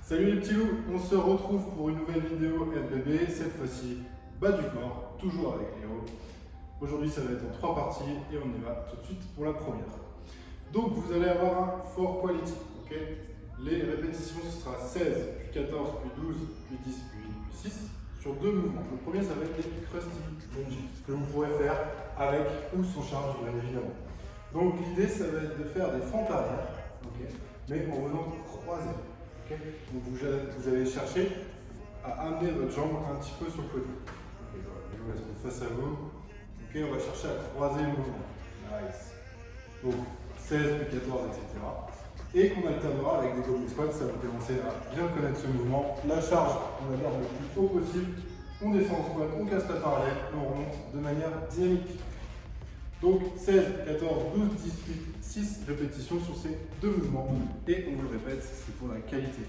Salut les petits loups, on se retrouve pour une nouvelle vidéo FBB, cette fois-ci bas du corps, toujours avec Léo. Aujourd'hui ça va être en 3 parties et on y va tout de suite pour la première. Donc vous allez avoir un for quality, ok. Les répétitions ce sera 16, puis 14, puis 12, puis 10, puis 6 sur 2 mouvements. Le premier ça va être les crusty lunges, que vous pourrez faire avec ou sans charge bien évidemment. Donc l'idée ça va être de faire des fentes arrière, ok, mais en venant croiser. Okay. Donc vous allez chercher à amener votre jambe un petit peu sur le côté. Okay, voilà. Je vous laisse face à vous. Okay, on va chercher à croiser le mouvement. Nice. Donc 16, puis 14, etc. Et on alternera avec des goblet squats. Ça va commencer à bien connaître ce mouvement. La charge, on la garde le plus haut possible. On descend en squat, on casse la parallèle et on remonte de manière dynamique. Donc 16, 14, 12, 18, 6 répétitions sur ces 2 mouvements. Et on vous le répète, c'est pour la qualité.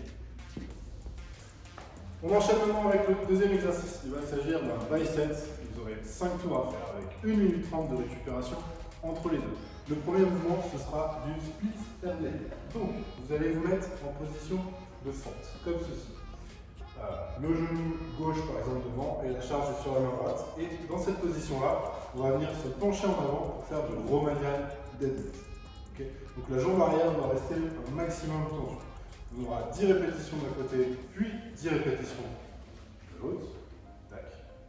On enchaîne maintenant avec le deuxième exercice. Il va s'agir d'un bicep. Vous aurez 5 tours à faire avec 1 minute 30 de récupération entre les deux. Le premier mouvement, ce sera du split air leg. Donc vous allez vous mettre en position de fente, comme ceci. Le genou gauche par exemple devant et la charge est sur la main droite. Et dans cette position-là, on va venir se pencher en avant pour faire du Romanian deadlift. Okay. Donc la jambe arrière doit rester un maximum tendue. On aura 10 répétitions d'un côté, puis 10 répétitions de l'autre.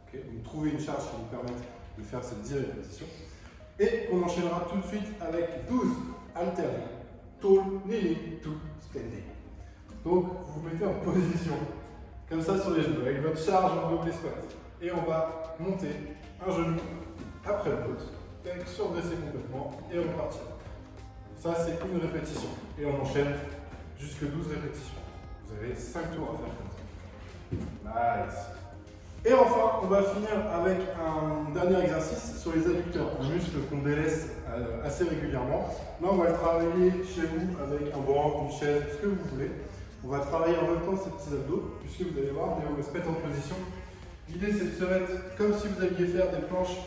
Okay. Donc trouvez une charge qui vous permette de faire ces 10 répétitions. Et on enchaînera tout de suite avec 12 alternés. Tall, kneeling to standing. Donc vous vous mettez en position comme ça sur les genoux, avec votre charge en goblet squat. Et on va monter un genou après l'autre, surdresser complètement et repartir. Ça c'est une répétition. Et on enchaîne jusque 12 répétitions. Vous avez 5 tours à faire comme ça. Nice. Et enfin, on va finir avec un dernier exercice sur les adducteurs, un muscle qu'on délaisse assez régulièrement. Là, on va le travailler chez vous avec un banc, une chaise, ce que vous voulez. On va travailler en même temps ces petits abdos, puisque vous allez voir, on va se mettre en position. L'idée c'est de se mettre comme si vous alliez faire des planches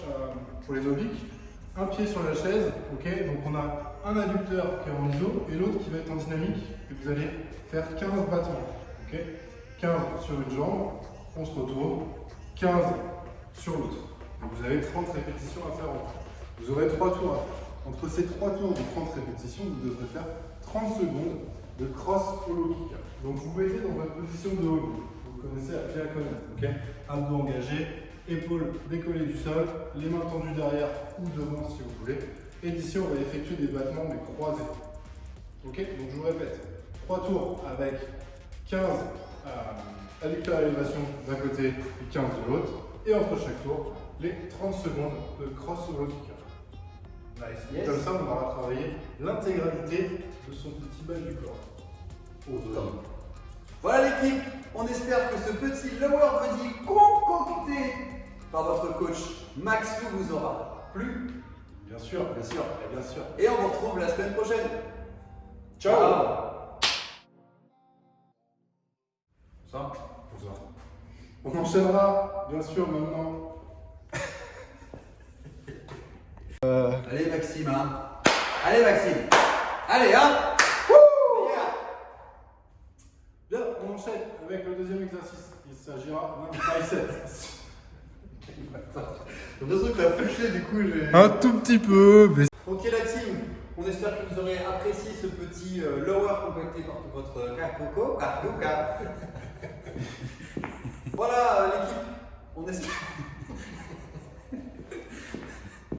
pour les obliques, un pied sur la chaise, ok. Donc on a un adducteur qui est en iso et l'autre qui va être en dynamique, et vous allez faire 15 battements, ok. 15 sur une jambe, on se retourne, 15 sur l'autre. Donc vous avez 30 répétitions à faire entre. Vous aurez 3 tours à faire. Entre ces 3 tours de 30 répétitions, vous devrez faire 30 secondes de cross hollow kick. Donc vous mettez dans votre position de hollow. Vous connaissez à bien connaître. Okay, abdos engagés, épaules décollées du sol, les mains tendues derrière ou devant si vous voulez. Et d'ici on va effectuer des battements mais croisés. Ok, donc je vous répète, 3 tours avec 15 adducteurs à élévation d'un côté et 15 de l'autre. Et entre chaque tour, les 30 secondes de cross hollow kick. Nice. Yes. Comme ça, on aura travaillé l'intégralité de son petit bas du corps. Voilà l'équipe, on espère que ce petit lower body concocté par votre coach Max vous aura plu. Bien sûr, bien sûr, bien sûr. Et on vous retrouve la semaine prochaine. Ciao. Ça. On enchaînera, bien sûr, maintenant. Allez Maxime, hein. Allez Maxime. Allez, hein. Bien, on enchaîne avec le deuxième exercice. Il s'agira d'un bicep. J'ai l'impression que t'as flashé, du coup j'ai... Un tout petit peu. Mais... Ok la team, on espère que vous aurez apprécié ce petit lower concocté par votre Carcoca. Voilà l'équipe, on espère...